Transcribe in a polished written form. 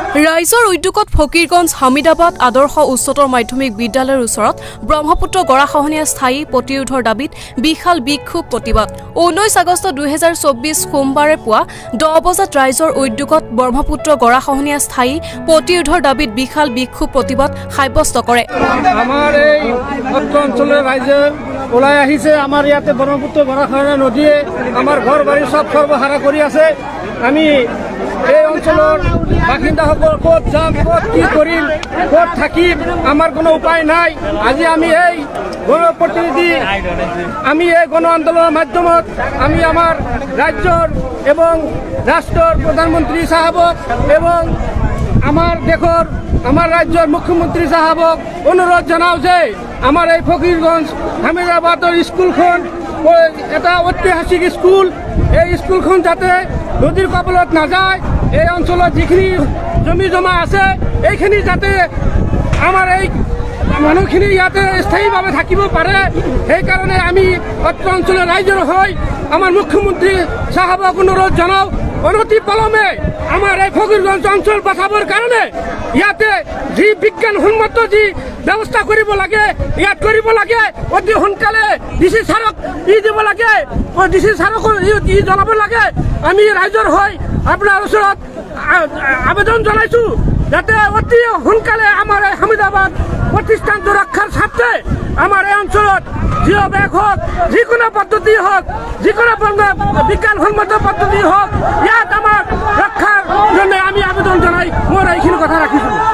ৰাইজৰ উদ্যোগত ফকীৰগঞ্জ হামিদাবাদ আদৰ্শ উচ্চতৰ মাধ্যমিক বিদ্যালয়ৰ ওচৰত ব্ৰহ্মপুত্ৰ গৰাখহনীয়া স্থায়ী প্ৰতিৰোধৰ দাবীত বিশাল বিক্ষোভ প্ৰতিবাদ 19 আগষ্ট 2024 সোমবাৰে পুৱা 10 বজাত ৰাইজৰ উদ্যোগত ব্ৰহ্মপুত্ৰ গৰাখহনীয়া স্থায়ী প্ৰতিৰোধৰ দাবীত বিশাল বিক্ষোভ প্ৰতিবাদ সাব্যস্ত কৰে। আমাৰ এই অঞ্চলৰ ৰাইজে ওলাই আহিছে। আমাৰ ইয়াতে ব্ৰহ্মপুত্ৰ গৰাখহনীয়া নদীয়ে আমাৰ ঘৰ বাৰী সব সৰ্বহাৰা কৰি আছে। আমি এই অঞ্চলৰ বাসিন্দাসকল ক'ত যাম, ক'ত কি কৰিম, ক'ত থাকিম, আমাৰ কোনো উপায় নাই। আজি আমি এই গণপ্ৰতিনিধি আমি এই গণ আন্দোলনৰ মাধ্যমত আমি আমাৰ ৰাজ্যৰ এবং ৰাষ্ট্ৰৰ প্ৰধানমন্ত্ৰী চাহাবক এবং আমাৰ দেশৰ আমাৰ ৰাজ্যৰ মুখ্যমন্ত্ৰী চাহাবক অনুৰোধ জনাওঁ যে আমাৰ এই ফকীৰগঞ্জ হামিদাবাদৰ স্কুলখন এটা ঐতিহাসিক স্কুল, এই স্কুলখন যাতে নদীৰ কবলত নাযায়, এই অঞ্চলত যিখিনি জমি জমা আছে এইখিনি যাতে আমাৰ এই মানুহখিনি ইয়াতে স্থায়ীভাৱে থাকিব পাৰে। সেইকাৰণে আমি অত্ৰ অঞ্চলৰ ৰাইজৰ হৈ আমাৰ মুখ্যমন্ত্ৰী চাহাবক অনুৰোধ জনাওঁ অনতি পলমে আমাৰ এই ফকীৰগঞ্জ অঞ্চল বচাবৰ কাৰণে ইয়াতে যি বিজ্ঞানসন্মত যি ব্যৱস্থা কৰিব লাগে ইয়াত কৰিব লাগে। অতি সোনকালে ডিচি ছাৰক দিব লাগে, ডিচি ছাৰক জনাব লাগে। আমি ৰাইজৰ হৈ আপোনাৰ ওচৰত আবেদন জনাইছো যাতে অতি সোনকালে আমাৰ এই হামিদাবাদ প্ৰতিষ্ঠানটো ৰক্ষাৰ স্বাৰ্থে আমাৰ এই অঞ্চলত জিঅ' বেগ হওক, যিকোনো পদ্ধতি হওক, যিকোনো বিজ্ঞানসন্মত পদ্ধতি হওক, ইয়াত আমাৰ ৰক্ষাৰ জন্য আমি আবেদন জনাই মোৰ এইখিনি কথা ৰাখিছোঁ।